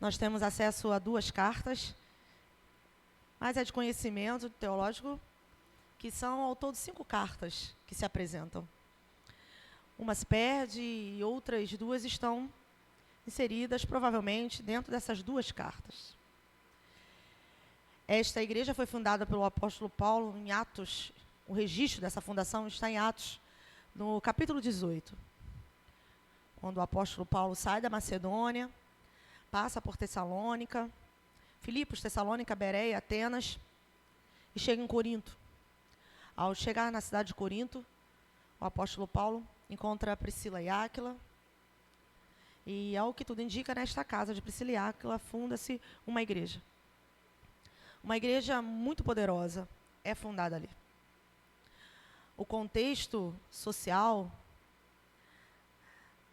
Nós temos acesso a 2 cartas, mas é de conhecimento teológico que são ao todo 5 cartas que se apresentam. Uma se perde e outras 2 estão inseridas, provavelmente, dentro dessas 2 cartas. Esta igreja foi fundada pelo apóstolo Paulo em Atos. O registro dessa fundação está em Atos, no capítulo 18. Quando o apóstolo Paulo sai da Macedônia, passa por Tessalônica, Filipos, Tessalônica, Bereia, Atenas, e chega em Corinto. Ao chegar na cidade de Corinto, o apóstolo Paulo encontra Priscila e Áquila, e ao que tudo indica, nesta casa de Priscila e Áquila funda-se uma igreja. Uma igreja muito poderosa é fundada ali. O contexto social,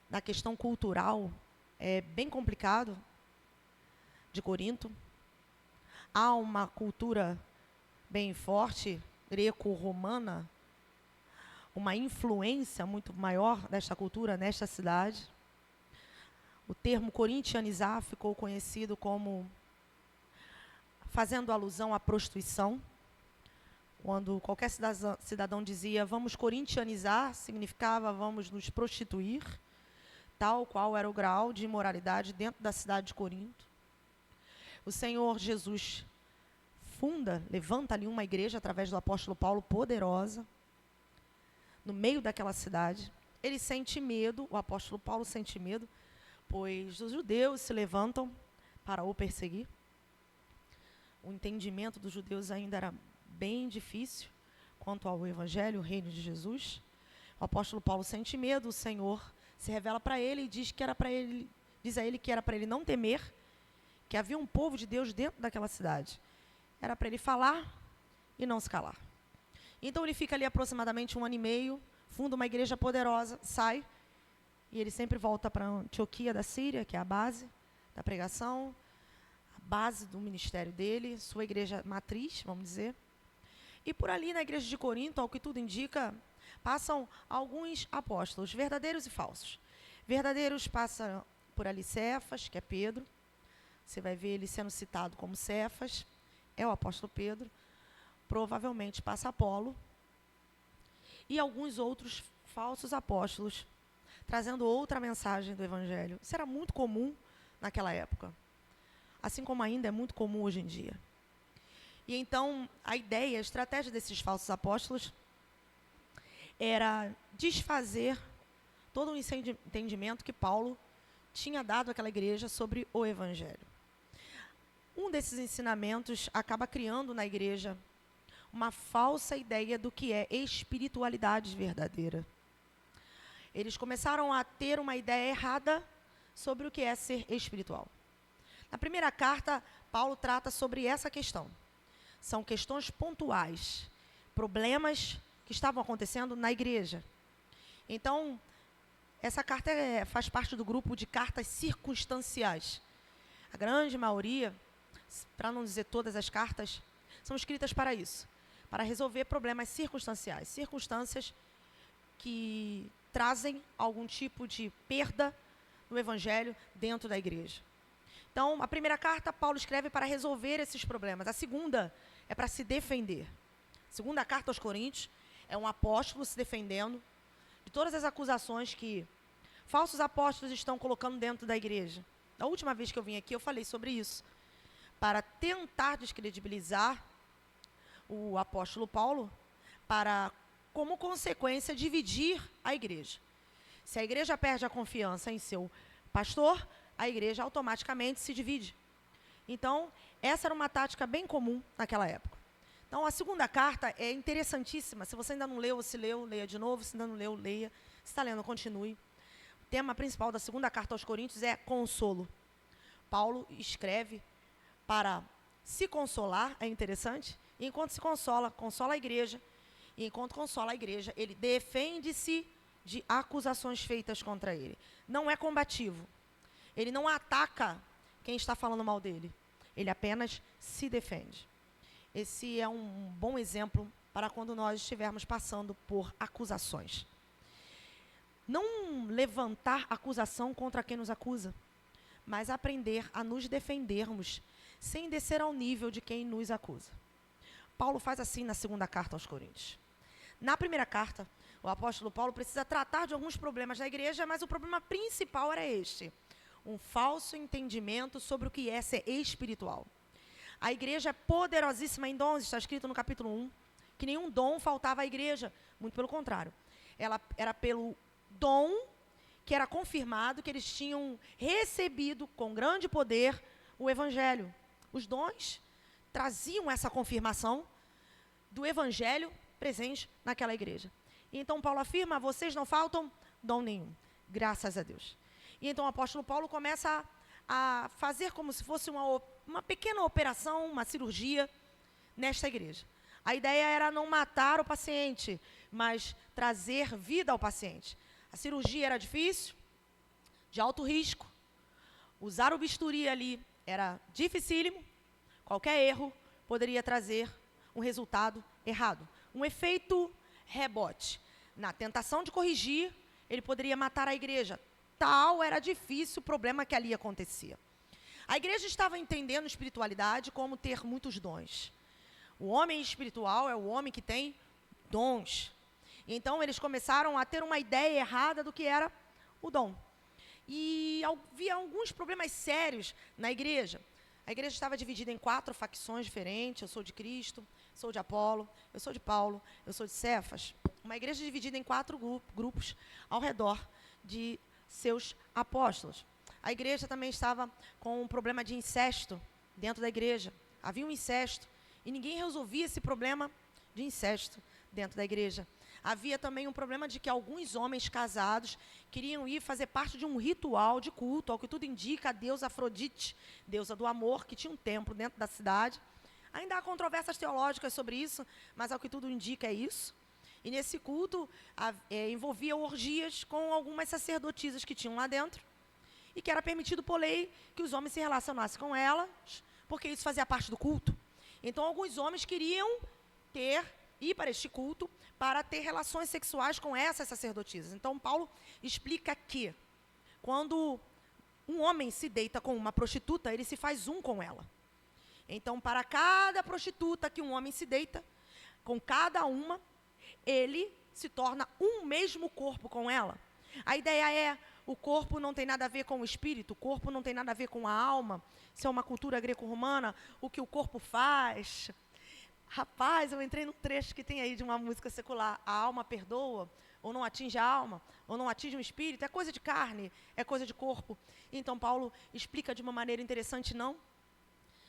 na questão cultural, é bem complicado de Corinto. Há uma cultura bem forte, greco-romana, uma influência muito maior desta cultura nesta cidade. O termo corintianizar ficou conhecido como fazendo alusão à prostituição. Quando qualquer cidadão dizia vamos corintianizar, significava vamos nos prostituir, tal qual era o grau de imoralidade dentro da cidade de Corinto. O Senhor Jesus levanta ali uma igreja através do apóstolo Paulo poderosa, no meio daquela cidade. Ele sente medo, o apóstolo Paulo sente medo, pois os judeus se levantam para o perseguir. O entendimento dos judeus ainda era bem difícil quanto ao evangelho, o reino de Jesus. O apóstolo Paulo sente medo, o Senhor se revela para ele e diz a ele que era para ele não temer, que havia um povo de Deus dentro daquela cidade. Era para ele falar e não se calar. Então ele fica ali aproximadamente 1 ano e meio, funda uma igreja poderosa, sai, e ele sempre volta para Antioquia da Síria, que é a base da pregação, a base do ministério dele, sua igreja matriz, vamos dizer. E por ali, na igreja de Corinto, ao que tudo indica, passam alguns apóstolos, verdadeiros e falsos. Verdadeiros passam por ali Cefas, que é Pedro. Você vai ver ele sendo citado como Cefas, é o apóstolo Pedro. Provavelmente passa Apolo. E alguns outros falsos apóstolos, trazendo outra mensagem do evangelho. Isso era muito comum naquela época, assim como ainda é muito comum hoje em dia. E então, a ideia, a estratégia desses falsos apóstolos era desfazer todo o entendimento que Paulo tinha dado àquela igreja sobre o evangelho. Um desses ensinamentos acaba criando na igreja uma falsa ideia do que é espiritualidade verdadeira. Eles começaram a ter uma ideia errada sobre o que é ser espiritual. Na primeira carta, Paulo trata sobre essa questão. São questões pontuais, problemas que estavam acontecendo na igreja. Então, essa carta faz parte do grupo de cartas circunstanciais. A grande maioria, para não dizer todas as cartas, são escritas para isso, para resolver problemas circunstanciais, circunstâncias que trazem algum tipo de perda no evangelho dentro da igreja. Então, a primeira carta, Paulo escreve para resolver esses problemas. A segunda é para se defender. A segunda carta aos Coríntios é um apóstolo se defendendo de todas as acusações que falsos apóstolos estão colocando dentro da igreja. Na última vez que eu vim aqui, eu falei sobre isso, para tentar descredibilizar o apóstolo Paulo, para, como consequência, dividir a igreja. Se a igreja perde a confiança em seu pastor, a igreja automaticamente se divide. Então, essa era uma tática bem comum naquela época. Então, a segunda carta é interessantíssima. Se você ainda não leu, se leu, leia de novo. Se ainda não leu, leia. Se está lendo, continue. O tema principal da segunda carta aos Coríntios é consolo. Paulo escreve para se consolar, é interessante. E enquanto se consola, consola a igreja. E enquanto consola a igreja, ele defende-se de acusações feitas contra ele. Não é combativo. Ele não ataca quem está falando mal dele. Ele apenas se defende. Esse é um bom exemplo para quando nós estivermos passando por acusações. Não levantar acusação contra quem nos acusa, mas aprender a nos defendermos sem descer ao nível de quem nos acusa. Paulo faz assim na segunda carta aos Coríntios. Na primeira carta, o apóstolo Paulo precisa tratar de alguns problemas da igreja, mas o problema principal era este: um falso entendimento sobre o que é ser espiritual. A igreja é poderosíssima em dons, está escrito no capítulo 1, que nenhum dom faltava à igreja, muito pelo contrário. Ela era pelo dom que era confirmado que eles tinham recebido com grande poder o evangelho. Os dons traziam essa confirmação do evangelho presente naquela igreja. E então Paulo afirma: vocês não faltam dom nenhum, graças a Deus. E então o apóstolo Paulo começa a fazer como se fosse uma pequena operação, uma cirurgia nesta igreja. A ideia era não matar o paciente, mas trazer vida ao paciente. A cirurgia era difícil, de alto risco. Usar o bisturi ali era dificílimo. Qualquer erro poderia trazer um resultado errado. Um efeito rebote. Na tentação de corrigir, ele poderia matar a igreja. Tal era difícil o problema que ali acontecia. A igreja estava entendendo espiritualidade como ter muitos dons. O homem espiritual é o homem que tem dons. Então, eles começaram a ter uma ideia errada do que era o dom. E havia alguns problemas sérios na igreja. A igreja estava dividida em 4 facções diferentes. Eu sou de Cristo, sou de Apolo, eu sou de Paulo, eu sou de Cefas. Uma igreja dividida em 4 grupos ao redor de seus apóstolos. A igreja também estava com um problema de incesto dentro da igreja. Havia um incesto e ninguém resolvia esse problema de incesto dentro da igreja. Havia também um problema de que alguns homens casados queriam ir fazer parte de um ritual de culto, ao que tudo indica, a deusa Afrodite, deusa do amor, que tinha um templo dentro da cidade. Ainda há controvérsias teológicas sobre isso, mas ao que tudo indica é isso. E nesse culto envolvia orgias com algumas sacerdotisas que tinham lá dentro, e que era permitido por lei que os homens se relacionassem com elas, porque isso fazia parte do culto. Então, alguns homens queriam ir para este culto para ter relações sexuais com essas sacerdotisas. Então, Paulo explica que quando um homem se deita com uma prostituta, ele se faz um com ela. Então, para cada prostituta que um homem se deita, com cada uma, ele se torna um mesmo corpo com ela. A ideia é: o corpo não tem nada a ver com o espírito, o corpo não tem nada a ver com a alma. Isso é uma cultura greco-romana, o que o corpo faz. Rapaz, eu entrei num trecho que tem aí de uma música secular: a alma perdoa, ou não atinge a alma, ou não atinge o espírito. É coisa de carne, é coisa de corpo. Então Paulo explica de uma maneira interessante: não,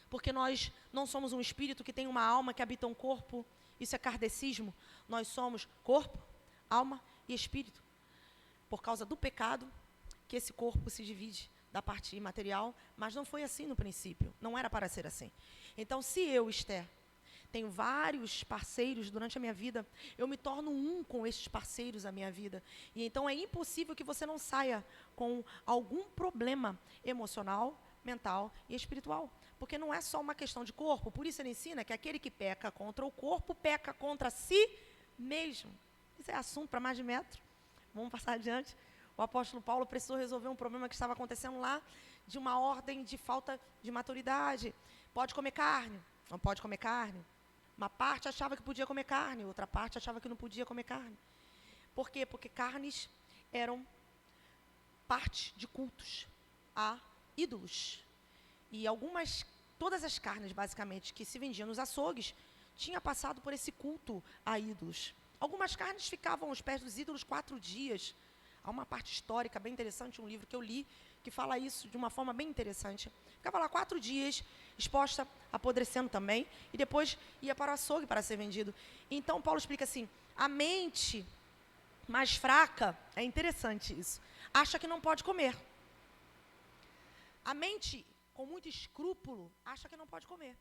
porque nós não somos um espírito que tem uma alma que habita um corpo. Isso é kardecismo. Nós somos corpo, alma e espírito. Por causa do pecado, que esse corpo se divide da parte imaterial, mas não foi assim no princípio, não era para ser assim. Então, se eu, Esther, tenho vários parceiros durante a minha vida, eu me torno um com estes parceiros da minha vida. E então é impossível que você não saia com algum problema emocional, mental e espiritual. Porque não é só uma questão de corpo. Por isso ele ensina que aquele que peca contra o corpo, peca contra si mesmo. Isso é assunto para mais de metro. Vamos passar adiante. O apóstolo Paulo precisou resolver um problema que estava acontecendo lá, de uma ordem de falta de maturidade. Pode comer carne? Não pode comer carne. Uma parte achava que podia comer carne, outra parte achava que não podia comer carne. Por quê? Porque carnes eram parte de cultos a ídolos. E todas as carnes, basicamente, que se vendiam nos açougues, tinha passado por esse culto a ídolos. Algumas carnes ficavam aos pés dos ídolos 4 dias. Há uma parte histórica bem interessante, um livro que eu li, que fala isso de uma forma bem interessante. Ficava lá 4 dias, exposta, apodrecendo também, e depois ia para o açougue para ser vendido. Então, Paulo explica assim: a mente mais fraca, é interessante isso, acha que não pode comer. A mente com muito escrúpulo acha que não pode comer.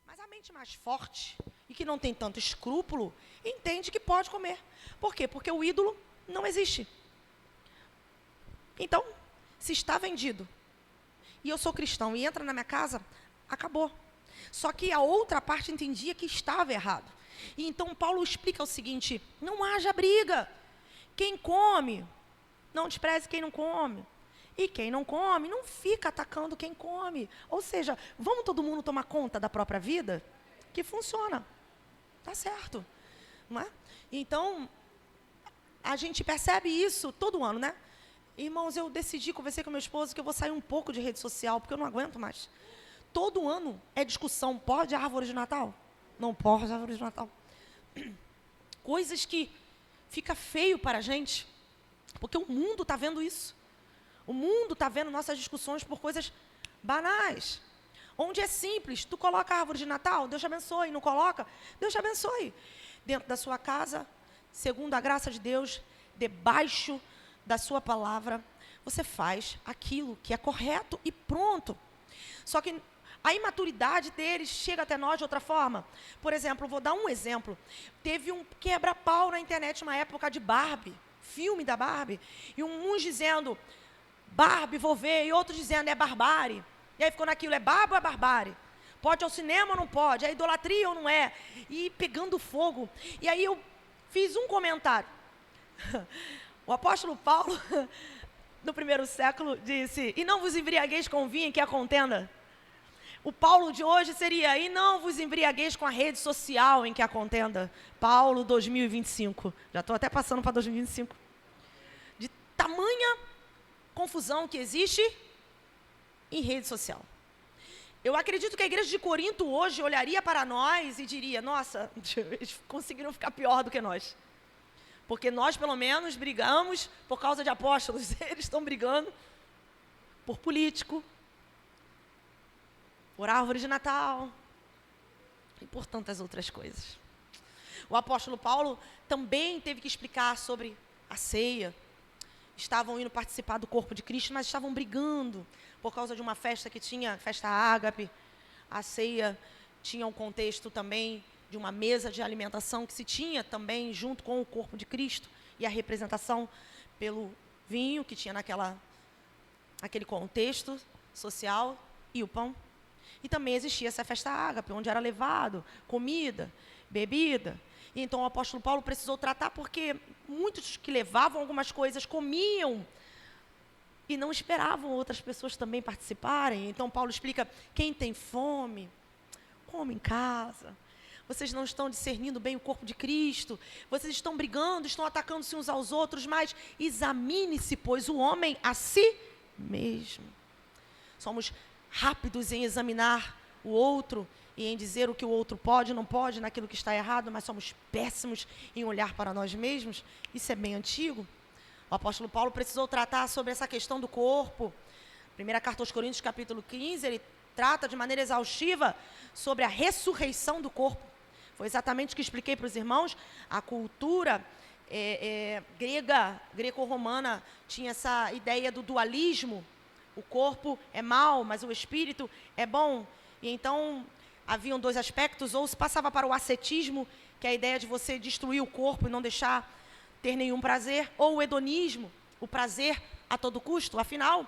Mas a mente mais forte, e que não tem tanto escrúpulo, entende que pode comer. Por quê? Porque o ídolo não existe. Então, se está vendido, e eu sou cristão, e entra na minha casa, acabou. Só que a outra parte entendia que estava errado. E então Paulo explica o seguinte: não haja briga. Quem come, não despreze quem não come. E quem não come, não fica atacando quem come. Ou seja, vamos todo mundo tomar conta da própria vida? Que funciona. Tá certo. Não é? Então, a gente percebe isso todo ano, né? Irmãos, eu decidi, conversei com meu esposo, que eu vou sair um pouco de rede social, porque eu não aguento mais. Todo ano é discussão. Pode árvore de Natal? Não pode árvore de Natal. Coisas que fica feio para a gente, porque o mundo está vendo isso. O mundo está vendo nossas discussões por coisas banais. Onde é simples, tu coloca a árvore de Natal, Deus te abençoe. Não coloca, Deus te abençoe. Dentro da sua casa, segundo a graça de Deus, debaixo da sua palavra, você faz aquilo que é correto e pronto. Só que a imaturidade deles chega até nós de outra forma. Por exemplo, vou dar um exemplo. Teve um quebra-pau na internet uma época de Barbie, filme da Barbie, e uns dizendo, Barbie, vou ver, e outros dizendo, é barbárie. E aí ficou naquilo, é Barbie ou é barbárie? Pode ir ao cinema ou não pode? É idolatria ou não é? E pegando fogo. E aí eu fiz um comentário. O apóstolo Paulo, no primeiro século, disse, e não vos embriagueis com vinho, que é a contenda. O Paulo de hoje seria, e não vos embriagueis com a rede social em que há contenda. Paulo 2025. Já estou até passando para 2025. De tamanha confusão que existe em rede social. Eu acredito que a igreja de Corinto hoje olharia para nós e diria, nossa, eles conseguiram ficar pior do que nós. Porque nós, pelo menos, brigamos por causa de apóstolos. Eles estão brigando por político, por árvore de Natal e por tantas outras coisas. O apóstolo Paulo também teve que explicar sobre a ceia. Estavam indo participar do corpo de Cristo, mas estavam brigando por causa de uma festa que tinha, festa ágape. A ceia tinha um contexto também de uma mesa de alimentação que se tinha também junto com o corpo de Cristo e a representação pelo vinho que tinha naquele contexto social e o pão. E também existia essa festa ágape, onde era levado comida, bebida. E então o apóstolo Paulo precisou tratar porque muitos que levavam algumas coisas comiam e não esperavam outras pessoas também participarem. Então Paulo explica, quem tem fome, come em casa. Vocês não estão discernindo bem o corpo de Cristo. Vocês estão brigando, estão atacando-se uns aos outros, mas examine-se, pois, o homem a si mesmo. Somos rápidos em examinar o outro e em dizer o que o outro pode, não pode, naquilo que está errado, mas somos péssimos em olhar para nós mesmos. Isso é bem antigo. O apóstolo Paulo precisou tratar sobre essa questão do corpo. Primeira carta aos Coríntios, capítulo 15, ele trata de maneira exaustiva sobre a ressurreição do corpo. Foi exatamente o que expliquei para os irmãos. A cultura greco-romana, tinha essa ideia do dualismo. O corpo é mau, mas o espírito é bom. E então, haviam dois aspectos. Ou se passava para o ascetismo, que é a ideia de você destruir o corpo e não deixar ter nenhum prazer. Ou o hedonismo, o prazer a todo custo. Afinal,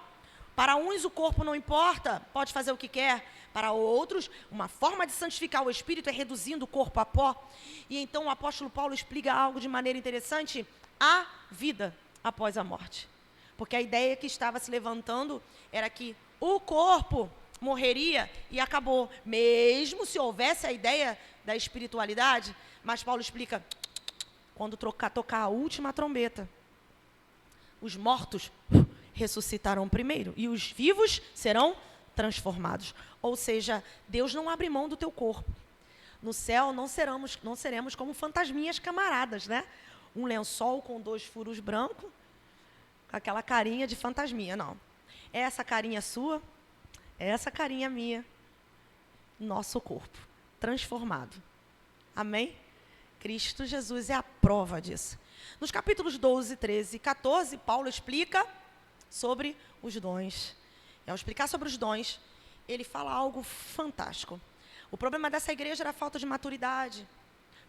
para uns o corpo não importa, pode fazer o que quer. Para outros, uma forma de santificar o espírito é reduzindo o corpo a pó. E então o apóstolo Paulo explica algo de maneira interessante, a vida após a morte. Porque a ideia que estava se levantando era que o corpo morreria e acabou, mesmo se houvesse a ideia da espiritualidade. Mas Paulo explica, quando tocar a última trombeta, os mortos ressuscitarão primeiro e os vivos serão transformados. Ou seja, Deus não abre mão do teu corpo. No céu não seremos como fantasminhas camaradas, né? Um lençol com 2 furos brancos, com aquela carinha de fantasminha, não. Essa carinha sua, essa carinha minha, nosso corpo transformado. Amém? Cristo Jesus é a prova disso. Nos capítulos 12, 13 e 14, Paulo explica sobre os dons. E ao explicar sobre os dons, ele fala algo fantástico. O problema dessa igreja era a falta de maturidade,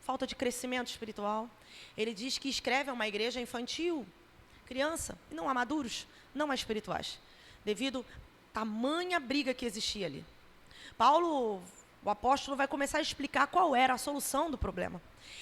falta de crescimento espiritual. Ele diz que escreve a uma igreja infantil, criança, e não a maduros, não a espirituais, devido à tamanha briga que existia ali. Paulo, o apóstolo, vai começar a explicar qual era a solução do problema.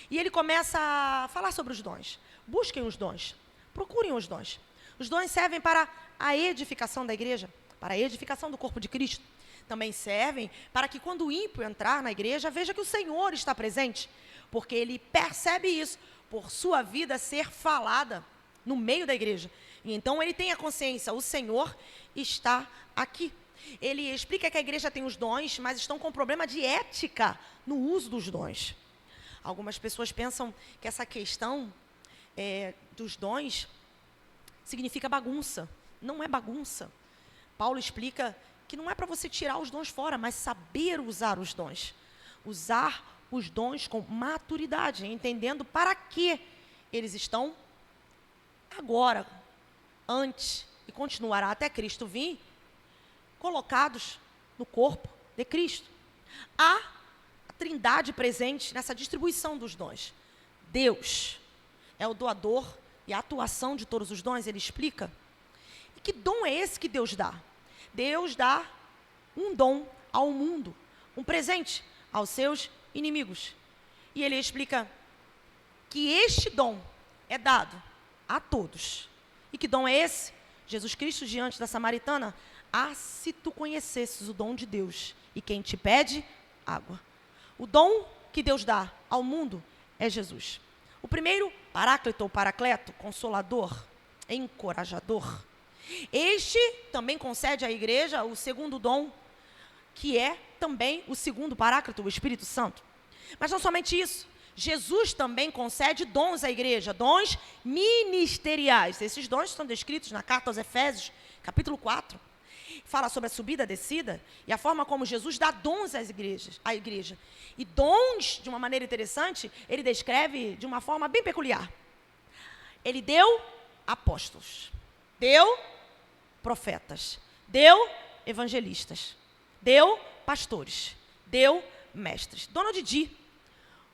E ele começa a falar sobre os dons. Busquem os dons, procurem os dons. Os dons servem para a edificação da igreja, para a edificação do corpo de Cristo. Também servem para que quando o ímpio entrar na igreja, veja que o Senhor está presente, porque ele percebe isso por sua vida ser falada no meio da igreja. E então ele tem a consciência, o Senhor está aqui. Ele explica que a igreja tem os dons, mas estão com problema de ética no uso dos dons. Algumas pessoas pensam que essa questão dos dons significa bagunça. Não é bagunça. Paulo explica que não é para você tirar os dons fora, mas saber usar os dons. Usar os dons com maturidade, entendendo para que eles estão agora, antes e continuará até Cristo vir, colocados no corpo de Cristo. Há a Trindade presente nessa distribuição dos dons. Deus é o doador e a atuação de todos os dons, ele explica. E que dom é esse que Deus dá? Deus dá um dom ao mundo, um presente aos seus inimigos. E ele explica que este dom é dado a todos. E que dom é esse? Jesus Cristo diante da samaritana, se tu conhecesses o dom de Deus e quem te pede água. O dom que Deus dá ao mundo é Jesus. O primeiro, paráclito ou paracleto, consolador, encorajador. Este também concede à igreja o segundo dom, que é também o segundo paráclito, o Espírito Santo. Mas não somente isso, Jesus também concede dons à igreja, dons ministeriais. Esses dons estão descritos na carta aos Efésios, capítulo 4. Fala sobre a subida, a descida, e a forma como Jesus dá dons à igreja. E dons, de uma maneira interessante, ele descreve de uma forma bem peculiar. Ele deu apóstolos, deu profetas, deu evangelistas, deu pastores, deu mestres. Donald Dee,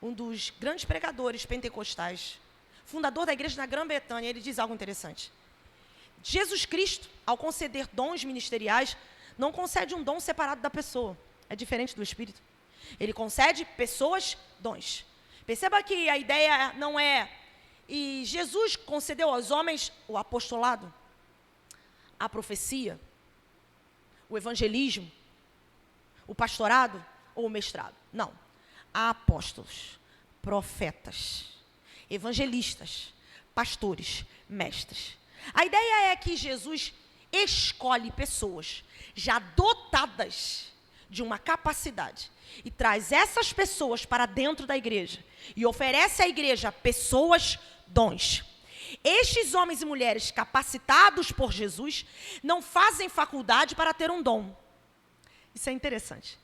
um dos grandes pregadores pentecostais, fundador da igreja na Grã-Bretanha, ele diz algo interessante. Jesus Cristo, ao conceder dons ministeriais, não concede um dom separado da pessoa. É diferente do Espírito. Ele concede pessoas, dons. Perceba que a ideia não é... E Jesus concedeu aos homens o apostolado, a profecia, o evangelismo, o pastorado ou o mestrado. Não. Há apóstolos, profetas, evangelistas, pastores, mestres. A ideia é que Jesus escolhe pessoas já dotadas de uma capacidade e traz essas pessoas para dentro da igreja e oferece à igreja pessoas, dons. Estes homens e mulheres capacitados por Jesus não fazem faculdade para ter um dom. Isso é interessante.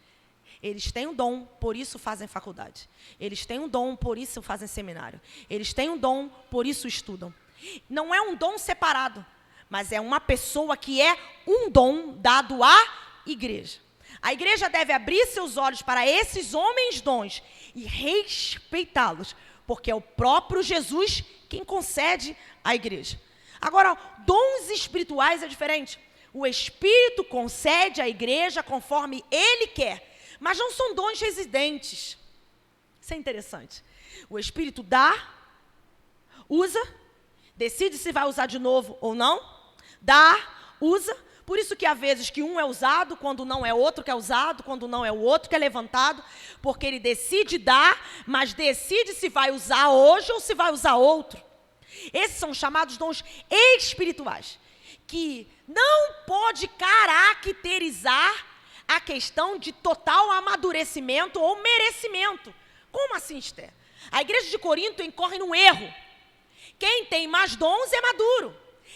Eles têm um dom, por isso fazem faculdade. Eles têm um dom, por isso fazem seminário. Eles têm um dom, por isso estudam. Não é um dom separado, mas é uma pessoa que é um dom dado à igreja. A igreja deve abrir seus olhos para esses homens dons e respeitá-los, porque é o próprio Jesus quem concede à igreja. Agora, dons espirituais é diferente. O Espírito concede à igreja conforme Ele quer, mas não são dons residentes. Isso é interessante. O Espírito dá, usa, decide se vai usar de novo ou não, dá, usa. Por isso que há vezes que um é usado, quando não é outro que é usado, quando não é o outro que é levantado, porque ele decide dar, mas decide se vai usar hoje ou se vai usar outro. Esses são chamados dons espirituais, que não pode caracterizar a questão de total amadurecimento ou merecimento. Como assim, Esther? A igreja de Corinto incorre num erro. Quem tem mais dons é maduro.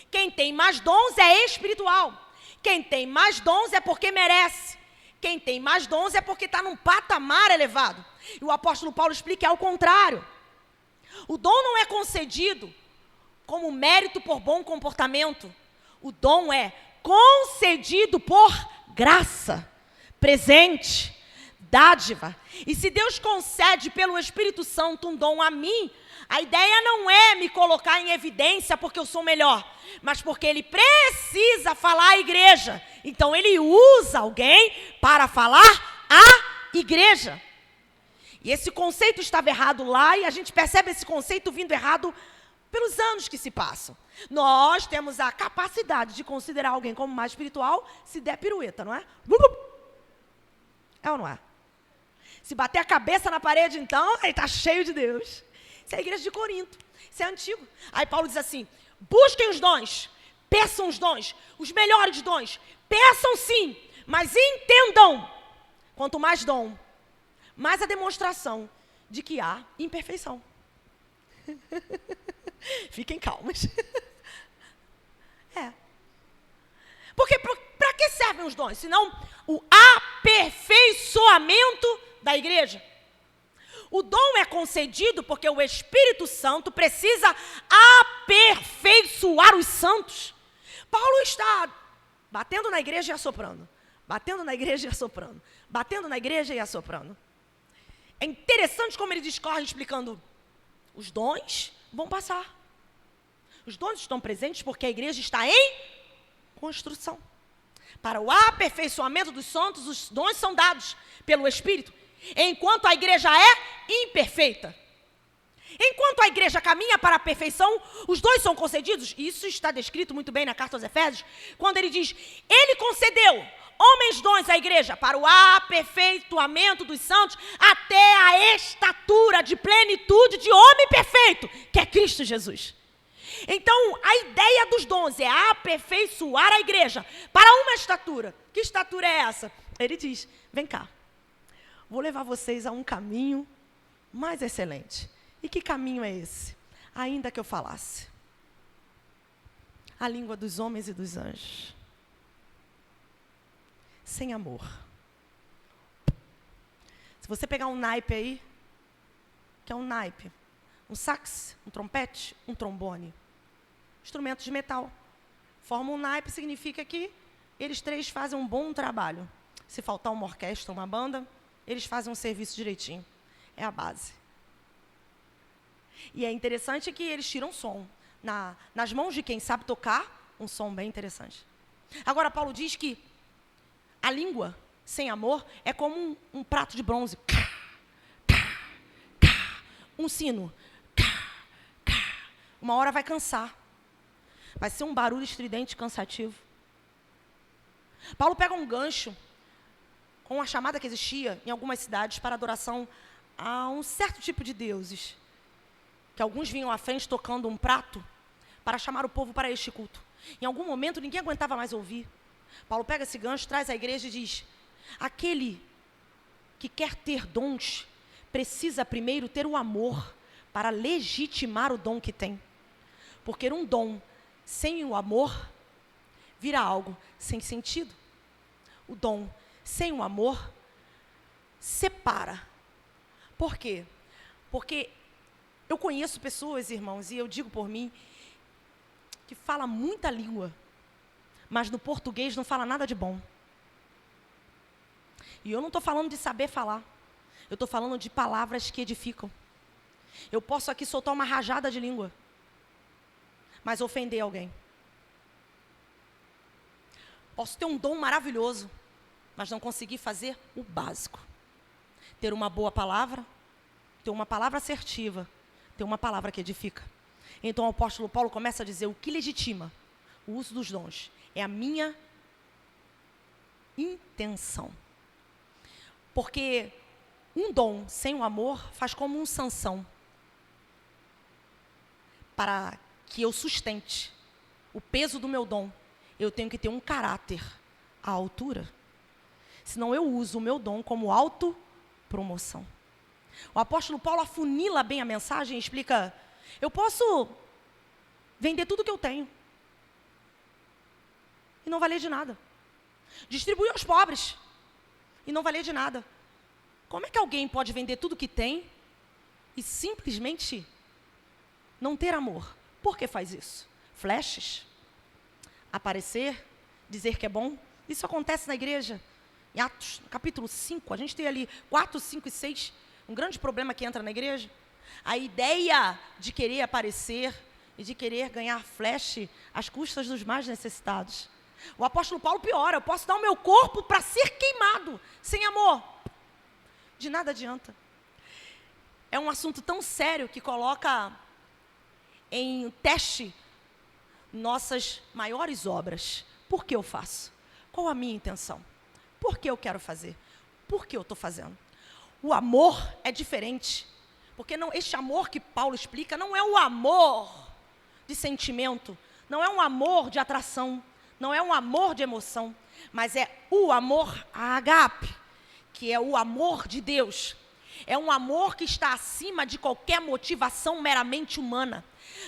Quem tem mais dons é espiritual. Quem tem mais dons é porque merece. Quem tem mais dons é porque está num patamar elevado. E o apóstolo Paulo explica que é ao contrário. O dom não é concedido como mérito por bom comportamento. O dom é concedido por graça, presente, dádiva. E se Deus concede pelo Espírito Santo um dom a mim, a ideia não é me colocar em evidência porque eu sou melhor, mas porque Ele precisa falar à igreja. Então Ele usa alguém para falar à igreja. E esse conceito estava errado lá e a gente percebe esse conceito vindo errado pelos anos que se passam. Nós temos a capacidade de considerar alguém como mais espiritual se der pirueta, não é? É ou não é? Se bater a cabeça na parede, então, ele está cheio de Deus. Isso é a igreja de Corinto. Isso é antigo. Aí Paulo diz assim, busquem os dons, peçam os dons, os melhores dons. Peçam sim, mas entendam. Quanto mais dom, mais a demonstração de que há imperfeição. Fiquem calmas. Porque para que servem os dons? Senão o aperfeiçoamento da igreja. O dom é concedido porque o Espírito Santo precisa aperfeiçoar os santos. Paulo está batendo na igreja e assoprando. Batendo na igreja e assoprando. Batendo na igreja e assoprando. É interessante como ele discorre explicando. Os dons vão passar. Os dons estão presentes porque a igreja está em construção. Para o aperfeiçoamento dos santos, os dons são dados pelo Espírito. Enquanto a igreja é imperfeita. Enquanto a igreja caminha para a perfeição, os dons são concedidos. Isso está descrito muito bem na carta aos Efésios, quando ele diz, ele concedeu homens dons à igreja para o aperfeiçoamento dos santos até a estatura de plenitude de homem perfeito, que é Cristo Jesus. Então, a ideia dos dons é aperfeiçoar a igreja para uma estatura. Que estatura é essa? Ele diz, vem cá, vou levar vocês a um caminho mais excelente. E que caminho é esse? Ainda que eu falasse a língua dos homens e dos anjos, sem amor. Se você pegar um naipe aí, que é um naipe, um sax, um trompete, um trombone, instrumentos de metal, formam um naipe, significa que eles três fazem um bom trabalho. Se faltar uma orquestra, uma banda, eles fazem um serviço direitinho. É a base. E é interessante que eles tiram som. Nas mãos de quem sabe tocar, um som bem interessante. Agora, Paulo diz que a língua sem amor é como um prato de bronze. Um sino. Uma hora vai cansar. Vai ser um barulho estridente cansativo. Paulo pega um gancho com a chamada que existia em algumas cidades para adoração a um certo tipo de deuses, que alguns vinham à frente tocando um prato para chamar o povo para este culto. Em algum momento, ninguém aguentava mais ouvir. Paulo pega esse gancho, traz à igreja e diz, aquele que quer ter dons, precisa primeiro ter o amor para legitimar o dom que tem. Porque um dom sem o amor vira algo sem sentido. O dom sem o amor separa. Por quê? Porque eu conheço pessoas, irmãos, e eu digo por mim, que fala muita língua, mas no português não fala nada de bom. E eu não estou falando de saber falar. Eu estou falando de palavras que edificam. Eu posso aqui soltar uma rajada de língua, mas ofender alguém. Posso ter um dom maravilhoso, mas não conseguir fazer o básico. Ter uma boa palavra, ter uma palavra assertiva, ter uma palavra que edifica. Então o apóstolo Paulo começa a dizer, o que legitima o uso dos dons é a minha intenção. Porque um dom sem o amor faz como um Sansão. Para que eu sustente o peso do meu dom, eu tenho que ter um caráter à altura. Senão eu uso o meu dom como autopromoção. O apóstolo Paulo afunila bem a mensagem e explica, eu posso vender tudo que eu tenho e não valer de nada. Distribuir aos pobres e não valer de nada. Como é que alguém pode vender tudo que tem e simplesmente não ter amor? Por que faz isso? Flashes? Aparecer? Dizer que é bom? Isso acontece na igreja. Em Atos, capítulo 5, a gente tem ali 4, 5 e 6, um grande problema que entra na igreja. A ideia de querer aparecer e de querer ganhar flash às custas dos mais necessitados. O apóstolo Paulo piora, eu posso dar o meu corpo para ser queimado, sem amor. De nada adianta. É um assunto tão sério que coloca em teste nossas maiores obras. Por que eu faço? Qual a minha intenção? Por que eu quero fazer? Por que eu estou fazendo? O amor é diferente. Porque este amor que Paulo explica não é o amor de sentimento, não é um amor de atração, não é um amor de emoção, mas é o amor ágape, que é o amor de Deus. É um amor que está acima de qualquer motivação meramente humana.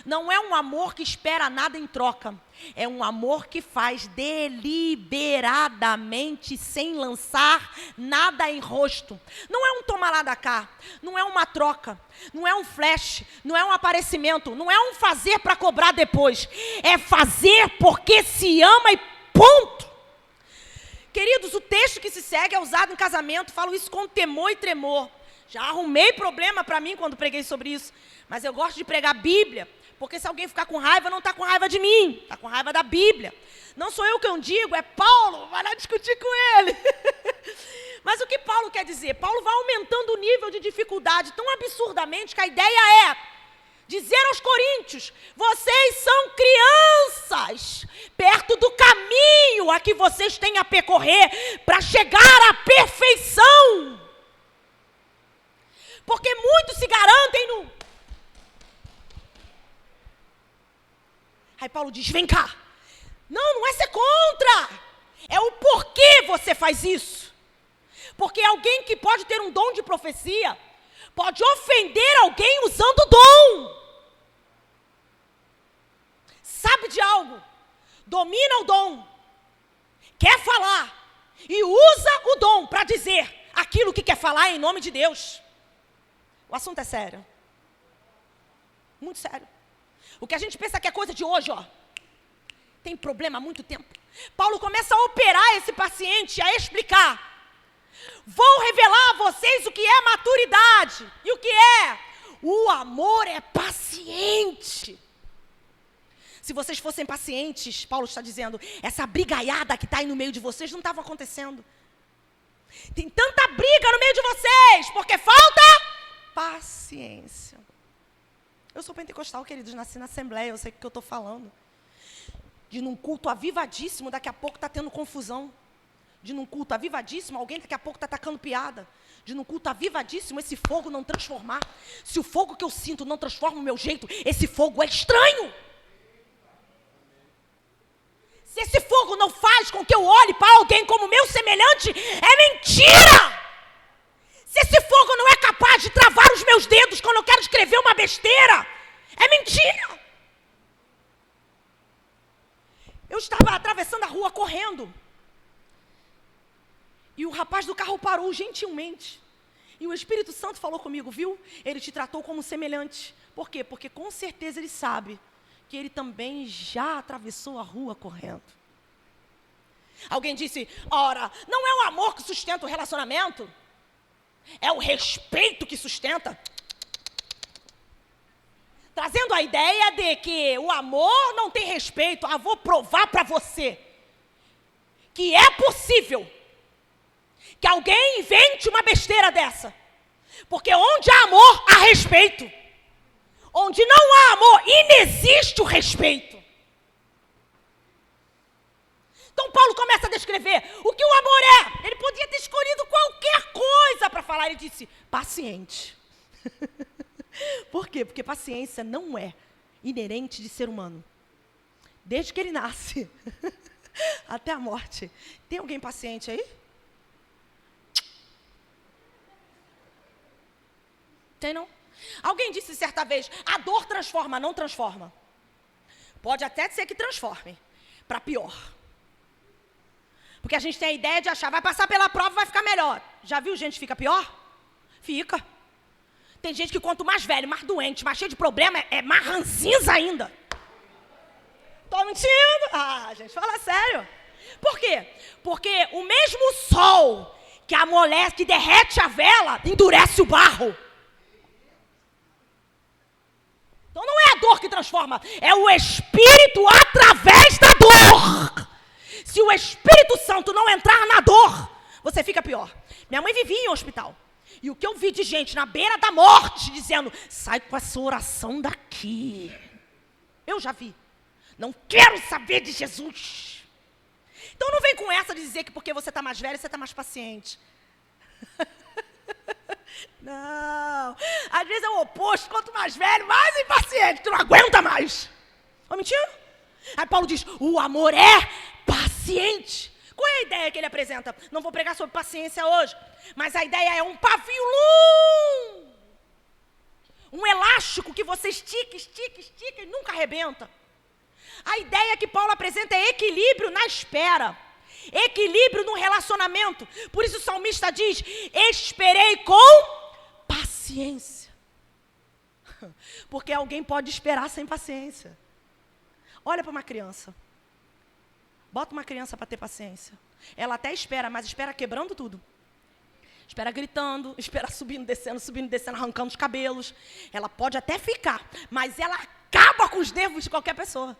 Não é um amor que espera nada em troca. É um amor que faz deliberadamente, sem lançar nada em rosto. Não é um toma lá da cá, não é uma troca, não é um flash, não é um aparecimento, não é um fazer para cobrar depois. É fazer porque se ama e ponto. Queridos, o texto que se segue é usado em casamento, falo isso com temor e tremor. Já arrumei problema para mim quando preguei sobre isso, mas eu gosto de pregar a Bíblia, porque se alguém ficar com raiva, não está com raiva de mim, está com raiva da Bíblia. Não sou eu que eu digo, é Paulo, vai lá discutir com ele. Mas o que Paulo quer dizer? Paulo vai aumentando o nível de dificuldade tão absurdamente que a ideia é dizer aos coríntios: vocês são crianças, perto do caminho a que vocês têm a percorrer para chegar à perfeição. Porque muitos se garantem no... Aí Paulo diz, vem cá. Não é ser contra. É o porquê você faz isso. Porque alguém que pode ter um dom de profecia pode ofender alguém usando o dom. Sabe de algo? Domina o dom. Quer falar. E usa o dom para dizer aquilo que quer falar em nome de Deus. O assunto é sério. Muito sério. O que a gente pensa que é coisa de hoje, tem problema há muito tempo. Paulo começa a operar esse paciente, a explicar. Vou revelar a vocês o que é maturidade. E o que é? O amor é paciente. Se vocês fossem pacientes, Paulo está dizendo, essa brigaiada que está aí no meio de vocês não estava acontecendo. Tem tanta briga no meio de vocês, porque falta paciência. Eu sou pentecostal, queridos, nasci na Assembleia, eu sei o que eu estou falando. De num culto avivadíssimo, daqui a pouco está tendo confusão. De num culto avivadíssimo, alguém daqui a pouco está atacando piada. De num culto avivadíssimo, esse fogo não transformar. Se o fogo que eu sinto não transforma o meu jeito, esse fogo é estranho. Se esse fogo não faz com que eu olhe para alguém como meu semelhante, é mentira. Se esse fogo não é capaz de travar os meus dedos quando eu quero escrever uma besteira, é mentira. Eu estava atravessando a rua correndo. E o rapaz do carro parou gentilmente. E o Espírito Santo falou comigo, viu? Ele te tratou como semelhante. Por quê? Porque com certeza ele sabe que ele também já atravessou a rua correndo. Alguém disse, ora, não é o amor que sustenta o relacionamento? É o respeito que sustenta. Trazendo a ideia de que o amor não tem respeito. Vou provar para você que é possível que alguém invente uma besteira dessa. Porque onde há amor, há respeito. Onde não há amor, inexiste o respeito. Então Paulo começa a descrever o que o amor é. Ele podia ter escolhido qualquer coisa para falar. Ele disse, paciente. Por quê? Porque paciência não é inerente de ser humano. Desde que ele nasce até a morte. Tem alguém paciente aí? Tem não? Alguém disse certa vez, a dor transforma, não transforma. Pode até ser que transforme, para pior. Porque a gente tem a ideia de achar, vai passar pela prova, vai ficar melhor. Já viu gente que fica pior? Fica. Tem gente que quanto mais velho, mais doente, mais cheio de problema, é mais ranzinza ainda. Tô mentindo? Gente, fala sério. Por quê? Porque o mesmo sol que amolece, que derrete a vela, endurece o barro. Então não é a dor que transforma, é o Espírito através da dor. Se o Espírito Santo não entrar na dor, você fica pior. Minha mãe vivia em hospital. E o que eu vi de gente na beira da morte, dizendo, sai com essa oração daqui. Eu já vi. Não quero saber de Jesus. Então não vem com essa de dizer que porque você está mais velho, você está mais paciente. Não. Às vezes é o oposto. Quanto mais velho, mais impaciente. Tu não aguenta mais. Ó, mentira? Aí Paulo diz, o amor é paciente. Qual é a ideia que ele apresenta? Não vou pregar sobre paciência hoje. Mas a ideia é um pavio longo. Um elástico que você estica e nunca arrebenta. A ideia que Paulo apresenta é equilíbrio na espera. Equilíbrio no relacionamento. Por isso o salmista diz, esperei com paciência. Porque alguém pode esperar sem paciência. Olha para uma criança. Bota uma criança para ter paciência. Ela até espera, mas espera quebrando tudo. Espera gritando, espera subindo, descendo, arrancando os cabelos. Ela pode até ficar, mas ela acaba com os nervos de qualquer pessoa.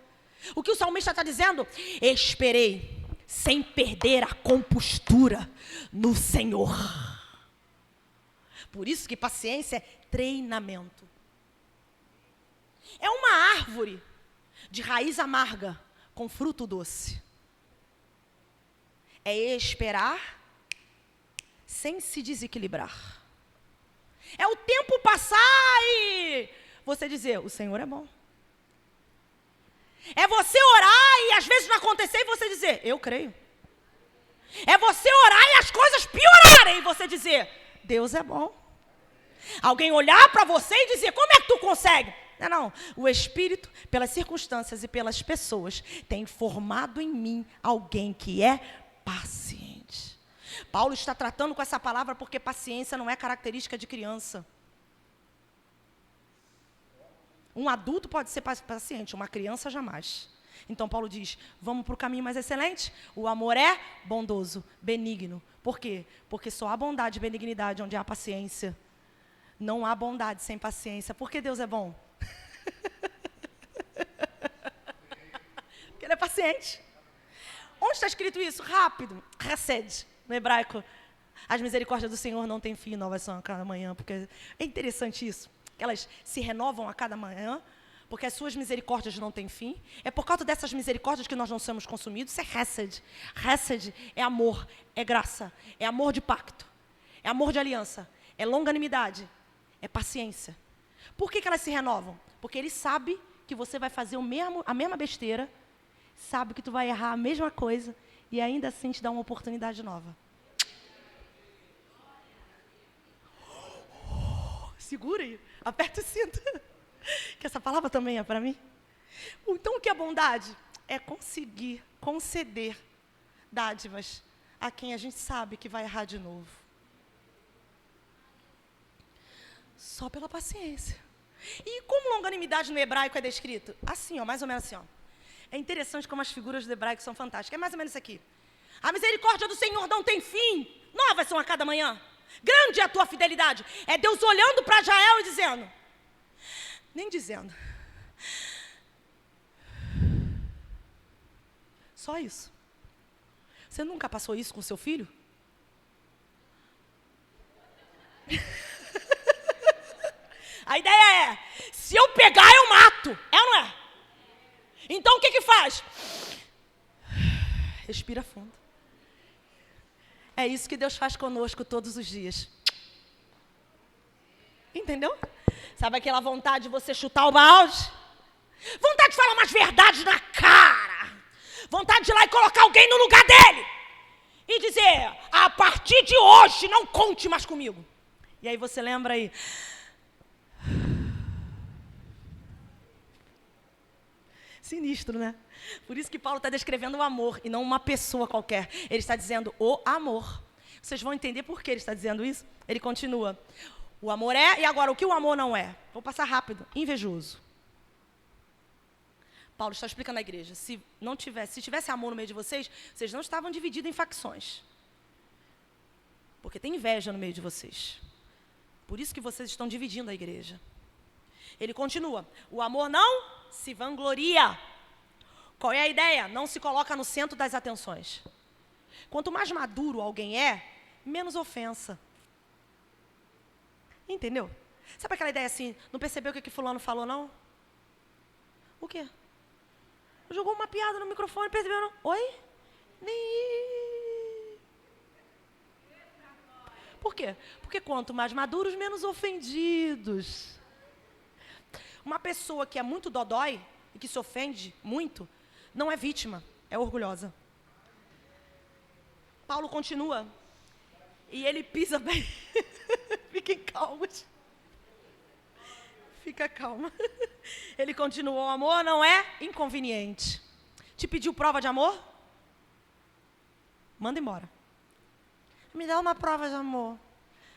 O que o salmista está dizendo? Esperei, sem perder a compostura no Senhor. Por isso que paciência é treinamento. É uma árvore de raiz amarga com fruto doce. É esperar sem se desequilibrar. É o tempo passar e você dizer, o Senhor é bom. É você orar e às vezes não acontecer e você dizer, eu creio. É você orar e as coisas piorarem e você dizer, Deus é bom. Alguém olhar para você e dizer, como é que tu consegue? Não. O Espírito, pelas circunstâncias e pelas pessoas, tem formado em mim alguém que é paciente. Paulo está tratando com essa palavra porque paciência não é característica de criança. Um adulto pode ser paciente, uma criança jamais. Então Paulo diz, vamos para o caminho mais excelente? O amor é bondoso, benigno. Por quê? Porque só há bondade e benignidade onde há paciência. Não há bondade sem paciência. Por que Deus é bom? Porque Ele é paciente. Onde está escrito isso? Rápido. Hesed, no hebraico. As misericórdias do Senhor não têm fim, novas são a cada manhã. Porque é interessante isso. Elas se renovam a cada manhã, porque as suas misericórdias não têm fim. É por causa dessas misericórdias que nós não somos consumidos. Isso é Hesed. Hesed é amor, é graça, é amor de pacto, é amor de aliança, é longanimidade, é paciência. Por que elas se renovam? Porque Ele sabe que você vai fazer a mesma besteira, sabe que tu vai errar a mesma coisa e ainda assim te dá uma oportunidade nova. Segura aí, aperta o cinto. Que essa palavra também é para mim. Então o que é bondade? É conseguir conceder dádivas a quem a gente sabe que vai errar de novo. Só pela paciência. E como longanimidade no hebraico é descrito? Assim, ó, mais ou menos assim, ó. É interessante como as figuras do hebraico são fantásticas. É mais ou menos isso aqui. A misericórdia do Senhor não tem fim. Novas são a cada manhã. Grande é a tua fidelidade. É Deus olhando para Israel e dizendo. Nem dizendo. Só isso. Você nunca passou isso com seu filho? A ideia é, se eu pegar, eu mato. É ou não é? Então o que faz? Respira fundo. É isso que Deus faz conosco todos os dias. Entendeu? Sabe aquela vontade de você chutar o balde? Vontade de falar umas verdades na cara. Vontade de ir lá e colocar alguém no lugar dele. E dizer, a partir de hoje, não conte mais comigo. E aí você lembra aí. Sinistro, né? Por isso que Paulo está descrevendo o amor e não uma pessoa qualquer. Ele está dizendo o amor. Vocês vão entender por que ele está dizendo isso? Ele continua. O amor é, e agora o que o amor não é? Vou passar rápido. Invejoso. Paulo está explicando à igreja. Se tivesse amor no meio de vocês, vocês não estavam divididos em facções. Porque tem inveja no meio de vocês. Por isso que vocês estão dividindo a igreja. Ele continua. O amor não se vangloria. Qual é a ideia? Não se coloca no centro das atenções. Quanto mais maduro alguém é, menos ofensa. Entendeu? Sabe aquela ideia assim, não percebeu o que fulano falou, não? O quê? Jogou uma piada no microfone, percebeu? Não? Oi? Nem... Por quê? Porque quanto mais maduros, menos ofendidos. Uma pessoa que é muito dodói e que se ofende muito, não é vítima, é orgulhosa. Paulo continua. E ele pisa bem. Fiquem calmos. Fica calma. Ele continuou, o amor não é inconveniente. Te pediu prova de amor? Manda embora. Me dá uma prova de amor.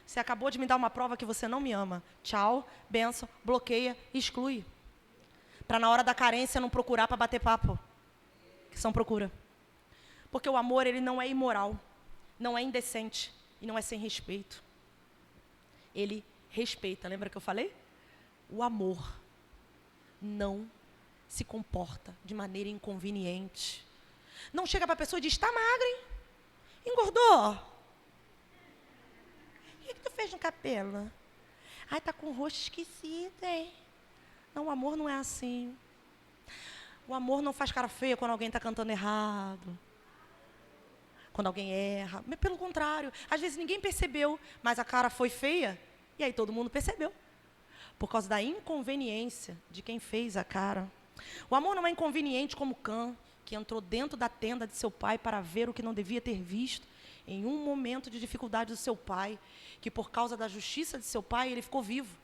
Você acabou de me dar uma prova que você não me ama. Tchau, benção, bloqueia, exclui. Para na hora da carência não procurar para bater papo. Que são procura. Porque o amor, ele não é imoral, não é indecente e não é sem respeito. Ele respeita, lembra que eu falei? O amor não se comporta de maneira inconveniente. Não chega para a pessoa e diz, está magra, hein? Engordou? O que tu fez no cabelo? Ai, tá com o rosto esquisito, hein? Não, o amor não é assim. O amor não faz cara feia quando alguém está cantando errado. Quando alguém erra. Mas pelo contrário, às vezes ninguém percebeu, mas a cara foi feia, e aí todo mundo percebeu. Por causa da inconveniência de quem fez a cara. O amor não é inconveniente como Cã, que entrou dentro da tenda de seu pai para ver o que não devia ter visto, em um momento de dificuldade do seu pai, que por causa da justiça de seu pai, ele ficou vivo.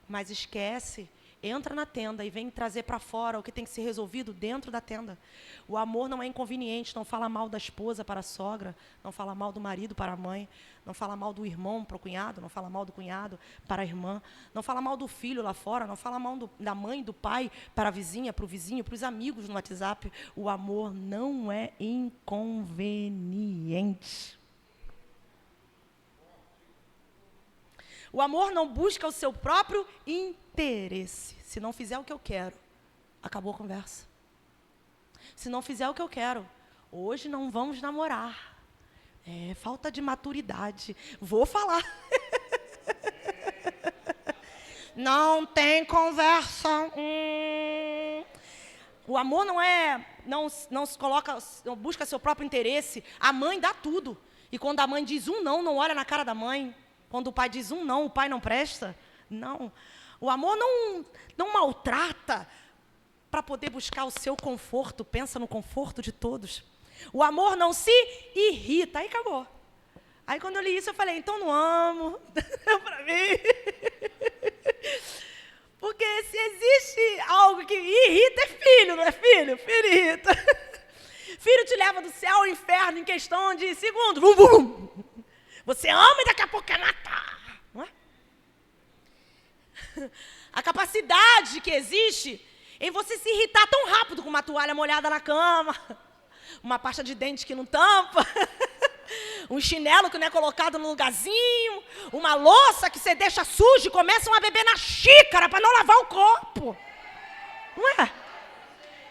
Mas esquece, entra na tenda e vem trazer para fora o que tem que ser resolvido dentro da tenda. O amor não é inconveniente, não fala mal da esposa para a sogra, não fala mal do marido para a mãe, não fala mal do irmão para o cunhado, não fala mal do cunhado para a irmã, não fala mal do filho lá fora, não fala mal da mãe, do pai para a vizinha, para o vizinho, para os amigos no WhatsApp. O amor não é inconveniente. O amor não busca o seu próprio interesse. Se não fizer o que eu quero, acabou a conversa. Se não fizer o que eu quero, hoje não vamos namorar. É falta de maturidade. Vou falar. Não tem conversa. O amor não se coloca, não busca seu próprio interesse. A mãe dá tudo. E quando a mãe diz não, não olha na cara da mãe. Quando o pai diz não, o pai não presta. Não. O amor não maltrata para poder buscar o seu conforto. Pensa no conforto de todos. O amor não se irrita. Aí acabou. Aí quando eu li isso, eu falei, então não amo. Para mim. Porque se existe algo que irrita, é filho, não é filho? Filho irrita. Filho te leva do céu ao inferno em questão de segundos. Vum, vum. Você ama e daqui a pouco quer matar. Não é? A capacidade que existe em você se irritar tão rápido com uma toalha molhada na cama, uma pasta de dente que não tampa, um chinelo que não é colocado no lugarzinho, uma louça que você deixa suja e começam a beber na xícara para não lavar o copo. Não é?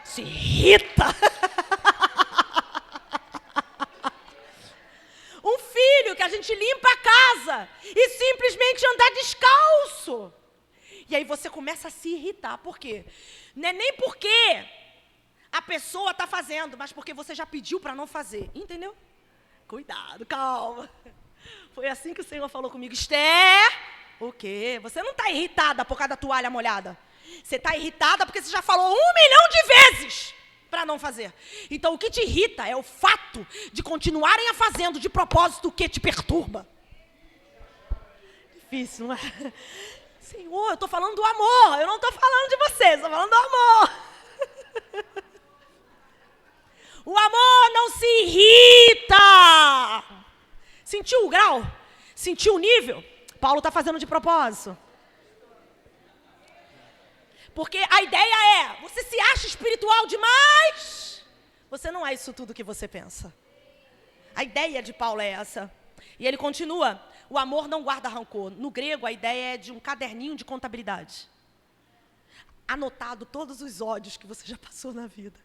Se irrita. Um filho que a gente limpa a casa e simplesmente andar descalço. E aí você começa a se irritar. Por quê? Não é nem porque a pessoa está fazendo, mas porque você já pediu para não fazer. Entendeu? Cuidado, calma. Foi assim que o Senhor falou comigo. Esther, o quê? Você não está irritada por causa da toalha molhada. Você está irritada porque você já falou 1 milhão de vezes para não fazer. Então, o que te irrita é o fato de continuarem a fazendo de propósito o que te perturba. Difícil, não é? Senhor, eu estou falando do amor. Eu não estou falando de vocês, estou falando do amor. O amor não se irrita. Sentiu o grau? Sentiu o nível? Paulo está fazendo de propósito. Porque a ideia é, você se acha espiritual demais, você não é isso tudo que você pensa. A ideia de Paulo é essa. E ele continua, o amor não guarda rancor. No grego, a ideia é de um caderninho de contabilidade. Anotado todos os ódios que você já passou na vida.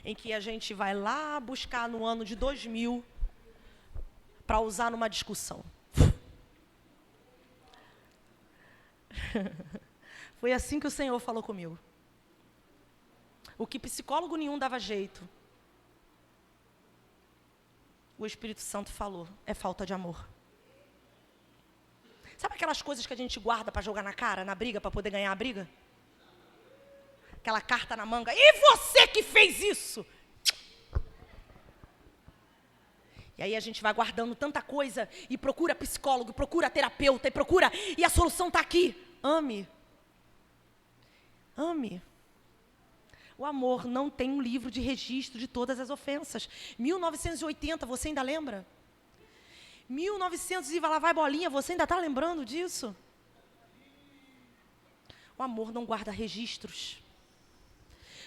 Em que a gente vai lá buscar no ano de 2000 para usar numa discussão. Foi assim que o Senhor falou comigo. O que psicólogo nenhum dava jeito. O Espírito Santo falou, é falta de amor. Sabe aquelas coisas que a gente guarda para jogar na cara, na briga, para poder ganhar a briga? Aquela carta na manga. E você que fez isso? E aí a gente vai guardando tanta coisa e procura psicólogo, procura terapeuta, e a solução está aqui. Ame. Ame. O amor não tem um livro de registro de todas as ofensas. 1980, você ainda lembra? 1900 e lá vai bolinha, você ainda está lembrando disso? O amor não guarda registros.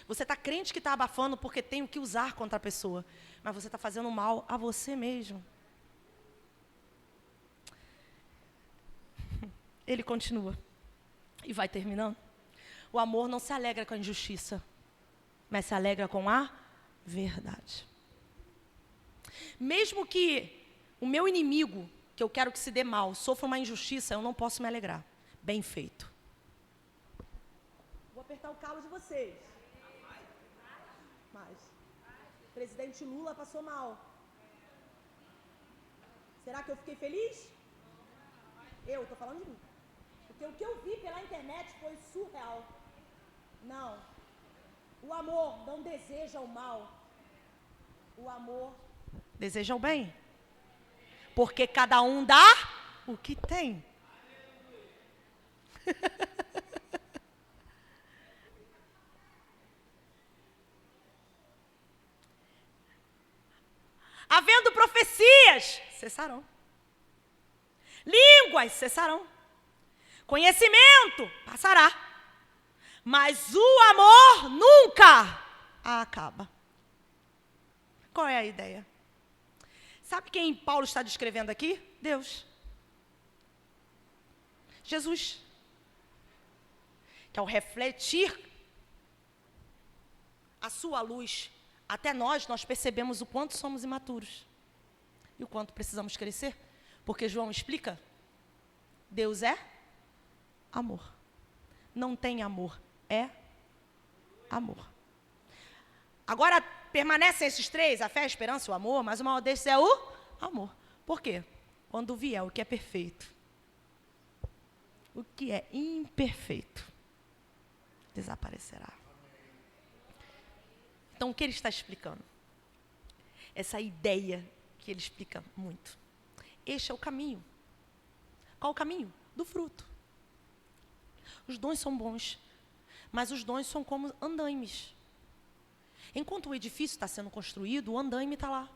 Você está crente que está abafando porque tem o que usar contra a pessoa, mas você está fazendo mal a você mesmo. Ele continua e vai terminando. O amor não se alegra com a injustiça, mas se alegra com a verdade. Mesmo que o meu inimigo, que eu quero que se dê mal, sofra uma injustiça, eu não posso me alegrar. Bem feito. Vou apertar o calo de vocês. Mas o presidente Lula passou mal. Será que eu fiquei feliz? Eu estou falando de mim. Porque o que eu vi pela internet foi surreal. Não. O amor não deseja o mal. O amor deseja o bem. Porque cada um dá o que tem. Havendo profecias, cessarão. Línguas, cessarão. Conhecimento, passará. Mas o amor nunca acaba. Qual é a ideia? Sabe quem Paulo está descrevendo aqui? Deus. Jesus. Que ao refletir a sua luz, até nós percebemos o quanto somos imaturos. E o quanto precisamos crescer. Porque João explica, Deus é amor. Não tem amor, é amor. Agora, permanecem esses três, a fé, a esperança e o amor, mas o maior desses é o amor. Por quê? Quando vier o que é perfeito, o que é imperfeito, desaparecerá. Então, o que ele está explicando? Essa ideia que ele explica muito. Este é o caminho. Qual o caminho? Do fruto. Os dons são bons, mas os dons são como andaimes. Enquanto o edifício está sendo construído, o andaime está lá.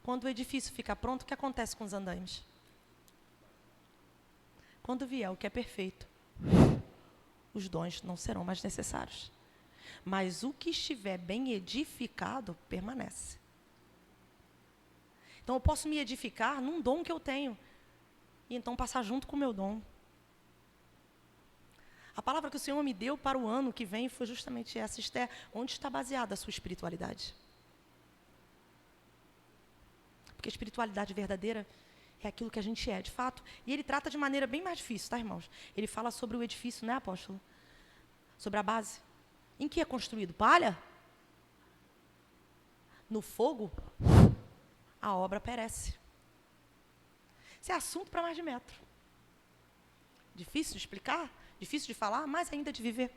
Quando o edifício fica pronto, o que acontece com os andaimes? Quando vier o que é perfeito, os dons não serão mais necessários. Mas o que estiver bem edificado, permanece. Então, eu posso me edificar num dom que eu tenho, e então passar junto com o meu dom. A palavra que o Senhor me deu para o ano que vem foi justamente essa, Esther, onde está baseada a sua espiritualidade? Porque a espiritualidade verdadeira é aquilo que a gente é, de fato. E ele trata de maneira bem mais difícil, tá, irmãos? Ele fala sobre o edifício, né, apóstolo? Sobre a base. Em que é construído? Palha? No fogo? A obra perece. Isso é assunto para mais de metro. Difícil de explicar, difícil de falar, mais ainda de viver.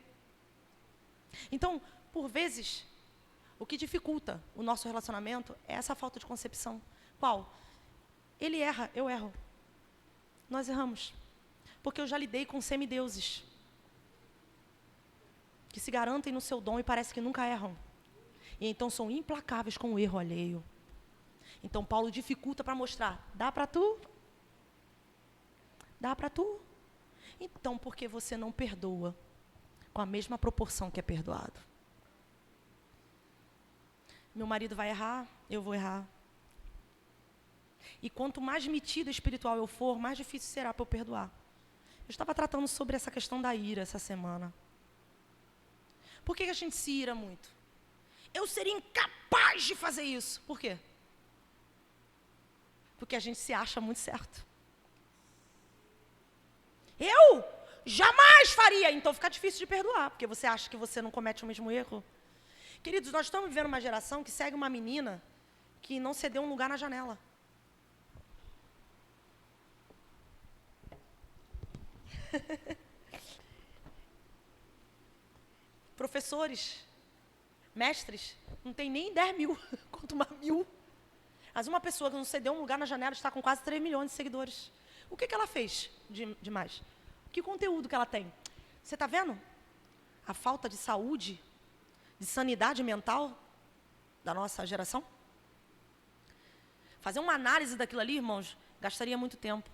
Então, por vezes, o que dificulta o nosso relacionamento é essa falta de concepção. Qual? Ele erra, eu erro. Nós erramos. Porque eu já lidei com semideuses que se garantem no seu dom e parece que nunca erram. E então são implacáveis com o erro alheio. Então Paulo dificulta para mostrar, dá para tu? Dá para tu? Então por que você não perdoa com a mesma proporção que é perdoado? Meu marido vai errar, eu vou errar. E quanto mais metida espiritual eu for, mais difícil será para eu perdoar. Eu estava tratando sobre essa questão da ira essa semana. Por que a gente se ira muito? Eu seria incapaz de fazer isso. Por quê? Porque a gente se acha muito certo. Eu jamais faria. Então fica difícil de perdoar, porque você acha que você não comete o mesmo erro. Queridos, nós estamos vivendo uma geração que segue uma menina que não cedeu um lugar na janela. Professores, mestres, não tem nem 10 mil, quanto mais 1.000. Mas uma pessoa que não cedeu um lugar na janela está com quase 3 milhões de seguidores. O que ela fez de mais? Que conteúdo que ela tem? Você está vendo? A falta de saúde, de sanidade mental da nossa geração? Fazer uma análise daquilo ali, irmãos, gastaria muito tempo.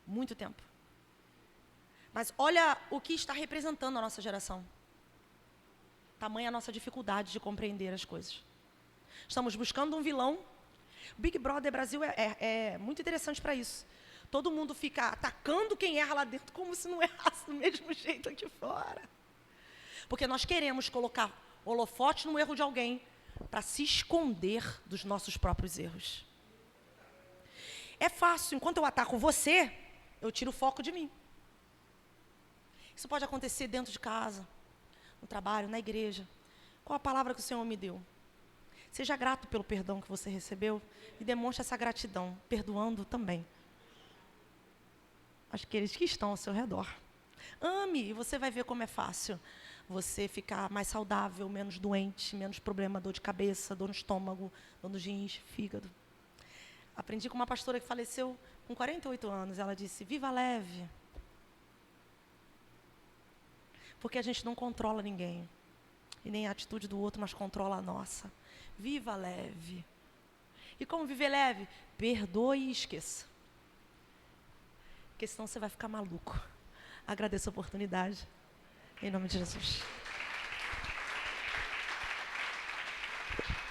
Muito tempo. Mas olha o que está representando a nossa geração. Tamanha a nossa dificuldade de compreender as coisas. Estamos buscando um vilão. O Big Brother Brasil é muito interessante para isso. Todo mundo fica atacando quem erra lá dentro como se não errasse do mesmo jeito aqui fora. Porque nós queremos colocar holofote no erro de alguém para se esconder dos nossos próprios erros. É fácil. Enquanto eu ataco você, eu tiro o foco de mim. Isso pode acontecer dentro de casa, no trabalho, na igreja. Qual a palavra que o Senhor me deu? Seja grato pelo perdão que você recebeu e demonstre essa gratidão, perdoando também aqueles que estão ao seu redor. Ame e você vai ver como é fácil você ficar mais saudável, menos doente, menos problema, dor de cabeça, dor no estômago, dor nos rins, fígado. Aprendi com uma pastora que faleceu com 48 anos. Ela disse, viva leve. Porque a gente não controla ninguém. E nem a atitude do outro, mas controla a nossa. Viva leve. E como viver leve? Perdoe e esqueça. Porque senão você vai ficar maluco. Agradeço a oportunidade. Em nome de Jesus.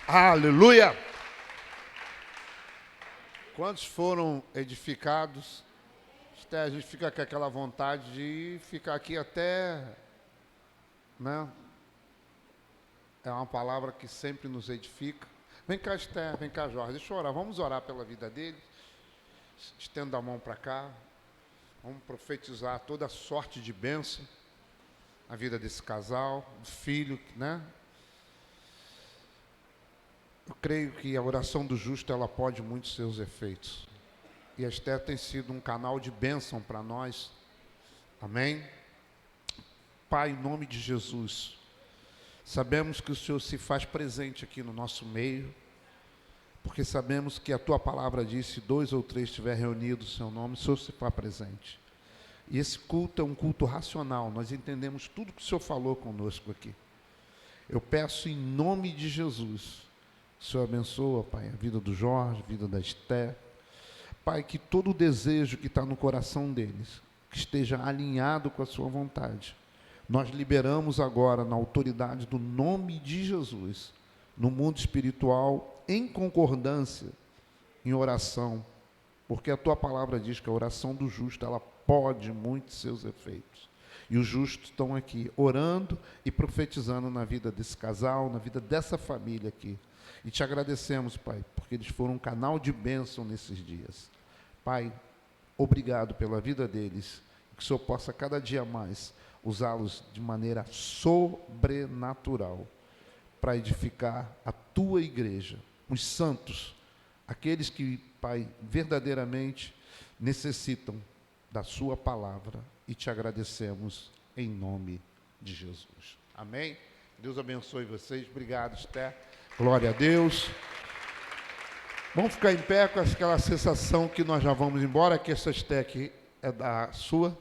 Aleluia! Quantos foram edificados? Até a gente fica com aquela vontade de ficar aqui até, né? É uma palavra que sempre nos edifica. Vem cá, Esther, vem cá, Jorge, deixa eu orar. Vamos orar pela vida deles. Estenda a mão para cá. Vamos profetizar toda sorte de bênção na vida desse casal, do filho, né? Eu creio que a oração do justo, ela pode muito seus efeitos. E a Esther tem sido um canal de bênção para nós. Amém? Pai, em nome de Jesus, sabemos que o Senhor se faz presente aqui no nosso meio, porque sabemos que a Tua palavra diz, se 2 ou 3 estiverem reunidos no Seu nome, o Senhor se faz presente. E esse culto é um culto racional, nós entendemos tudo que o Senhor falou conosco aqui. Eu peço em nome de Jesus, o Senhor abençoa, Pai, a vida do Jorge, a vida da Esther. Pai, que todo o desejo que está no coração deles, que esteja alinhado com a Sua vontade. Nós liberamos agora, na autoridade do nome de Jesus, no mundo espiritual, em concordância, em oração, porque a Tua palavra diz que a oração do justo, ela pode muito seus efeitos. E os justos estão aqui, orando e profetizando na vida desse casal, na vida dessa família aqui. E te agradecemos, Pai, porque eles foram um canal de bênção nesses dias. Pai, obrigado pela vida deles, que o Senhor possa cada dia mais usá-los de maneira sobrenatural para edificar a Tua igreja, os santos, aqueles que, Pai, verdadeiramente necessitam da Sua palavra, e te agradecemos em nome de Jesus. Amém? Deus abençoe vocês. Obrigado, Esther. Glória a Deus. Vamos ficar em pé com aquela sensação que nós já vamos embora, que essa Esther aqui é da sua.